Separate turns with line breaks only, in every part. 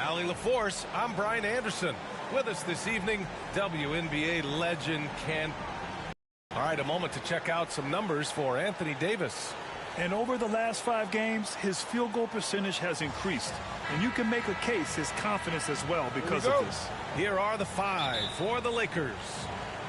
Allie LaForce, I'm Brian Anderson. With us this evening, WNBA legend Ken. All right, a moment to check out some numbers for Anthony Davis.
And over the last 5 games, his field goal percentage has increased. And you can make a case his confidence as well because of this.
Here are the 5 for the Lakers.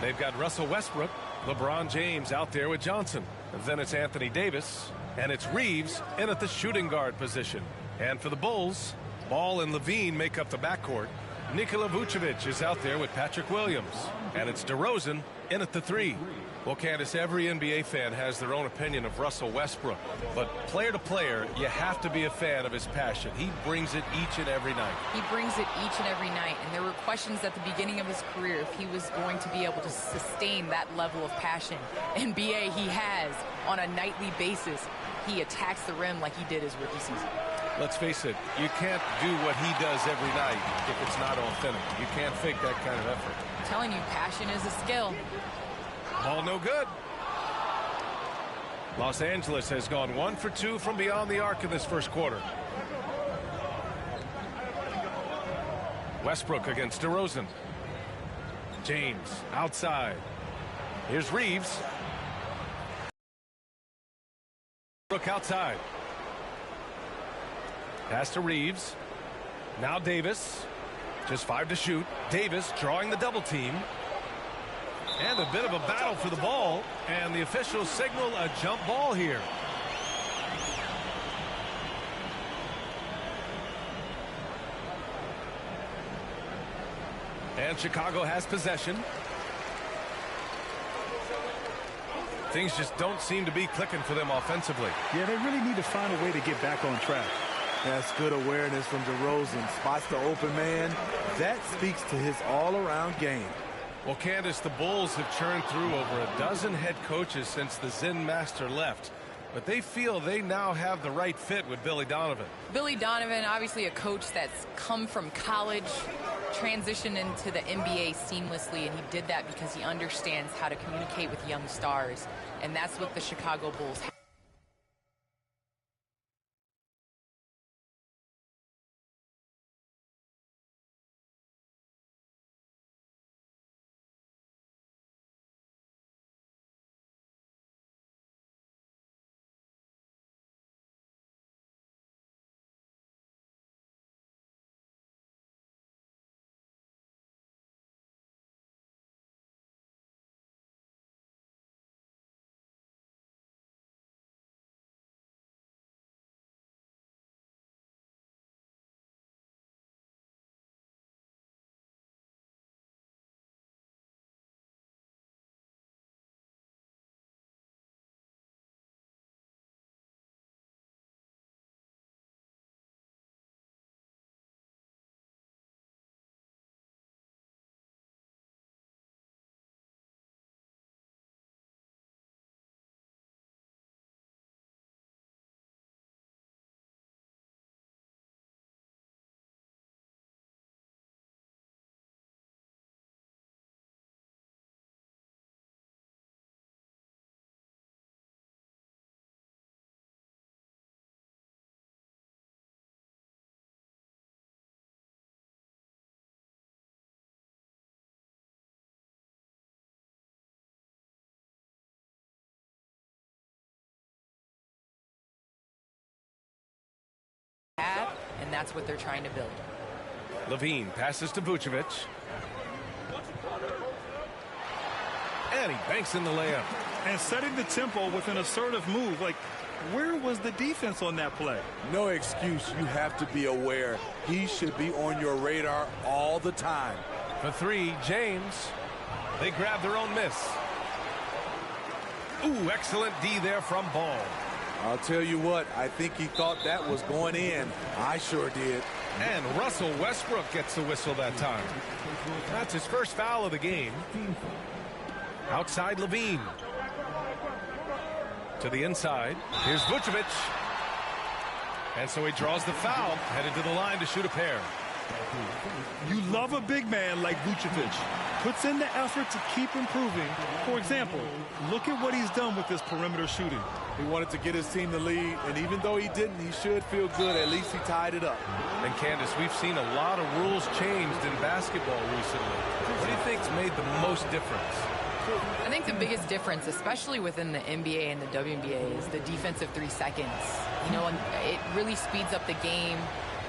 They've got Russell Westbrook, LeBron James out there with Johnson. Then it's Anthony Davis, and it's Reeves in at the shooting guard position. And for the Bulls, Ball and Levine make up the backcourt. Nikola Vucevic is out there with Patrick Williams. And it's DeRozan in at the 3. Well, Candace, every NBA fan has their own opinion of Russell Westbrook. But player to player, you have to be a fan of his passion. He brings it each and every night.
He brings it each and every night. And there were questions at the beginning of his career if he was going to be able to sustain that level of passion. And BA, he has on a nightly basis. He attacks the rim like he did his rookie season.
Let's face it, you can't do what he does every night if it's not authentic. You can't fake that kind of effort.
I'm telling you, passion is a skill.
Ball no good. Los Angeles has gone 1 for 2 from beyond the arc in this first quarter. Westbrook against DeRozan. James outside. Here's Reeves. Brook outside. Pass to Reeves. Now Davis. Just 5 to shoot. Davis drawing the double team. And a bit of a battle for the ball. And the officials signal a jump ball here. And Chicago has possession. Things just don't seem to be clicking for them offensively.
Yeah, they really need to find a way to get back on track.
That's good awareness from DeRozan. Spots the open man. That speaks to his all-around game.
Well, Candace, the Bulls have churned through over a dozen head coaches since the Zen Master left. But they feel they now have the right fit with Billy Donovan.
Billy Donovan, obviously a coach that's come from college, transitioned into the NBA seamlessly, and he did that because he understands how to communicate with young stars. And that's what the Chicago Bulls have. And that's what they're trying to build.
Levine passes to Vucevic. And he banks in the layup.
And setting the tempo with an assertive move. Like, where was the defense on that play?
No excuse. You have to be aware. He should be on your radar all the time.
For 3, James. They grab their own miss. Ooh, excellent D there from Ball.
I'll tell you what, I think he thought that was going in. I sure did.
And Russell Westbrook gets the whistle that time. That's his first foul of the game. Outside Levine. To the inside. Here's Vucevic. And so he draws the foul, headed to the line to shoot a pair.
You love a big man like Vucevic. Puts in the effort to keep improving. For example, look at what he's done with this perimeter shooting.
He wanted to get his team the lead, and even though he didn't, he should feel good. At least he tied it up.
And Candace, we've seen a lot of rules changed in basketball recently. What do you think's made the most difference?
I think the biggest difference, especially within the NBA and the WNBA, is the defensive 3 seconds. You know, it really speeds up the game.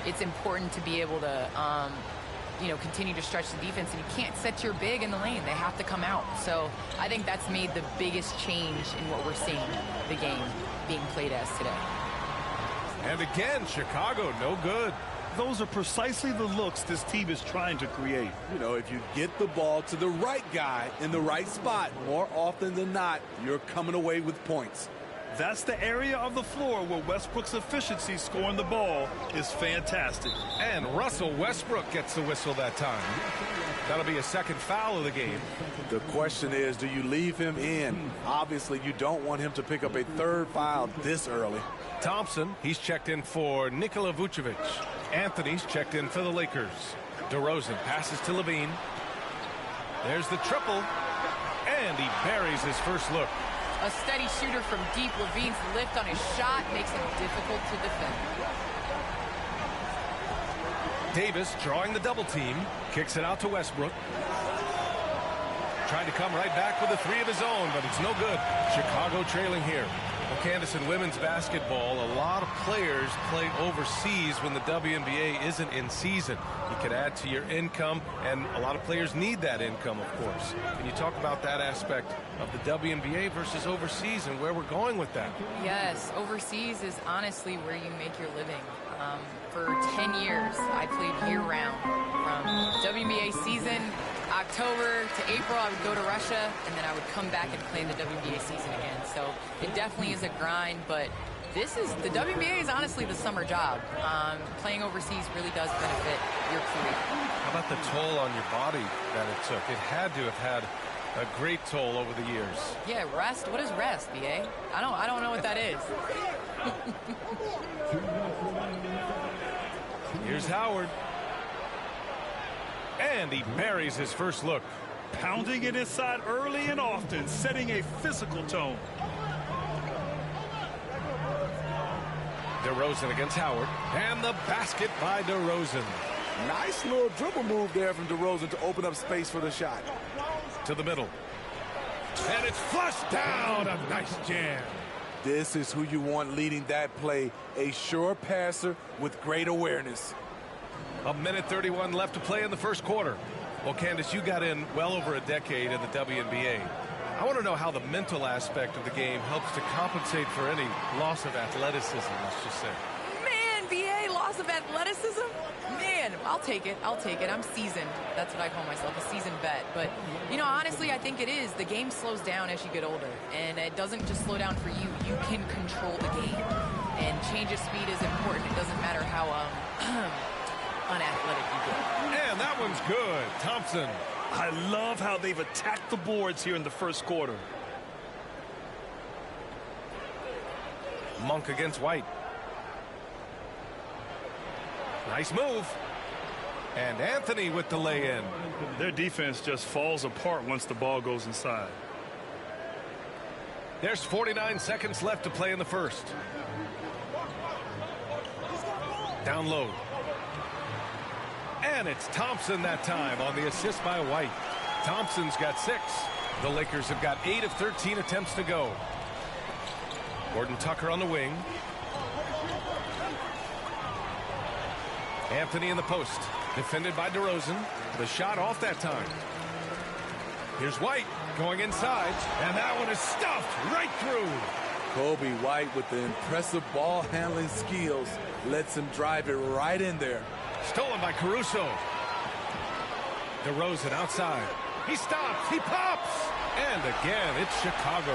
It's important to be able to, you know, continue to stretch the defense, and you can't set your big in the lane. They have to come out. So I think that's made the biggest change in what we're seeing the game being played as today.
And again, Chicago, no good.
Those are precisely the looks this team is trying to create.
You know, if you get the ball to the right guy in the right spot, more often than not, you're coming away with points.
That's the area of the floor where Westbrook's efficiency scoring the ball is fantastic.
And Russell Westbrook gets the whistle that time. That'll be a second foul of the game.
The question is, do you leave him in? Obviously, you don't want him to pick up a third foul this early.
Thompson, he's checked in for Nikola Vucevic. Anthony's checked in for the Lakers. DeRozan passes to Levine. There's the triple. And he buries his first look.
A steady shooter from deep. Levine's lift on his shot makes it difficult to defend.
Davis drawing the double team. Kicks it out to Westbrook. Trying to come right back with a three of his own, but it's no good. Chicago trailing here. Well, Candace, in women's basketball, a lot of players play overseas when the WNBA isn't in season. You can add to your income, and a lot of players need that income, of course. Can you talk about that aspect of the WNBA versus overseas and where we're going with that?
Yes, overseas is honestly where you make your living. For 10 years, I played year-round. From WNBA season, October to April, I would go to Russia, and then I would come back and play in the WNBA season again. So it definitely is a grind, but the WNBA is honestly the summer job. Playing overseas really does benefit your career.
How about the toll on your body that it took? It had to have had a great toll over the years.
Yeah, rest. What is rest, BA? I don't know what that is.
Here's Howard. And he buries his first look.
Pounding it inside early and often, setting a physical tone.
DeRozan against Howard. And the basket by DeRozan.
Nice little dribble move there from DeRozan to open up space for the shot.
To the middle. And it's flushed down. A nice jam.
This is who you want leading that play. A sure passer with great awareness.
A minute 31 left to play in the first quarter. Well, Candace, you got in well over a decade in the WNBA. I want to know how the mental aspect of the game helps to compensate for any loss of athleticism, let's just say.
Man, BA, loss of athleticism? Man, I'll take it. I'm seasoned. That's what I call myself, a seasoned vet. But, you know, honestly, I think it is. The game slows down as you get older. And it doesn't just slow down for you. You can control the game. And change of speed is important. It doesn't matter how unathletic you get.
And that one's good. Thompson.
I love how they've attacked the boards here in the first quarter.
Monk against White. Nice move. And Anthony with the lay-in.
Their defense just falls apart once the ball goes inside.
There's 49 seconds left to play in the first. Down low. And it's Thompson that time on the assist by White. Thompson's got 6. The Lakers have got 8 of 13 attempts to go. Gordon Tucker on the wing. Anthony in the post. Defended by DeRozan. The shot off that time. Here's White going inside. And that one is stuffed right through.
Kobe White with the impressive ball handling skills lets him drive it right in there.
Stolen by Caruso. DeRozan outside. He stops. He pops. And again, it's Chicago.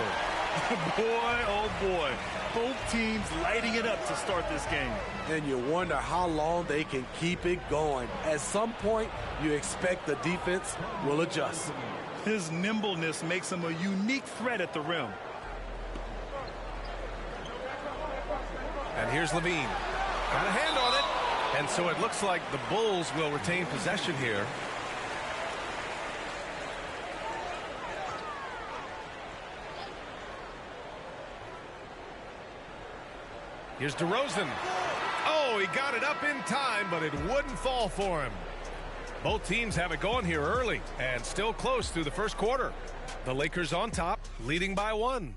Boy, oh boy. Both teams lighting it up to start this game.
And you wonder how long they can keep it going. At some point, you expect the defense will adjust.
His nimbleness makes him a unique threat at the rim.
And here's Levine. Got a hand on it. And so it looks like the Bulls will retain possession here. Here's DeRozan. Oh, he got it up in time, but it wouldn't fall for him. Both teams have it going here early and still close through the first quarter. The Lakers on top, leading by 1.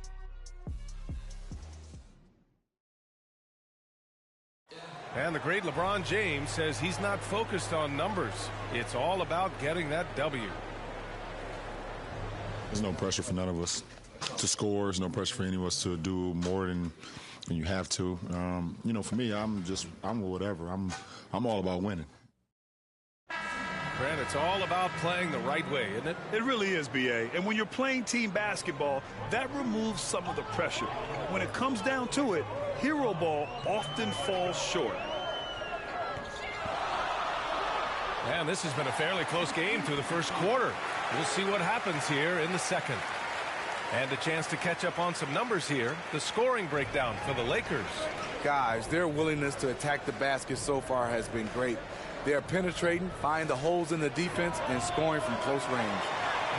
And the great LeBron James says he's not focused on numbers. It's all about getting that W.
There's no pressure for none of us to score. There's no pressure for any of us to do more than you have to. You know, for me, I'm whatever. I'm all about winning.
Brad, it's all about playing the right way, isn't it?
It really is, B.A. And when you're playing team basketball, that removes some of the pressure. When it comes down to it, hero ball often falls short.
And this has been a fairly close game through the first quarter. We'll see what happens here in the second. And a chance to catch up on some numbers here. The scoring breakdown for the Lakers.
Guys, their willingness to attack the basket so far has been great. They're penetrating, finding the holes in the defense, and scoring from close range.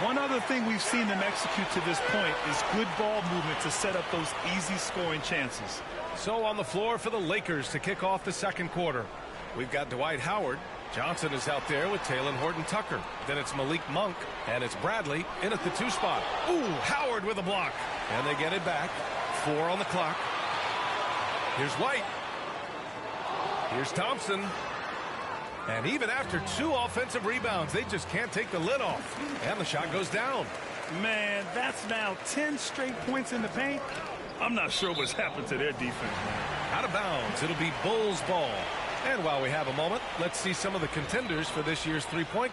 One other thing we've seen them execute to this point is good ball movement to set up those easy scoring chances.
So on the floor for the Lakers to kick off the second quarter. We've got Dwight Howard. Johnson is out there with Talen Horton-Tucker. Then it's Malik Monk, and it's Bradley in at the 2 spot. Ooh, Howard with a block. And they get it back. 4 on the clock. Here's White. Here's Thompson. And even after 2 offensive rebounds, they just can't take the lid off. And the shot goes down.
Man, that's now 10 straight points in the paint. I'm not sure what's happened to their defense, man.
Out of bounds. It'll be Bulls ball. And while we have a moment, let's see some of the contenders for this year's three-point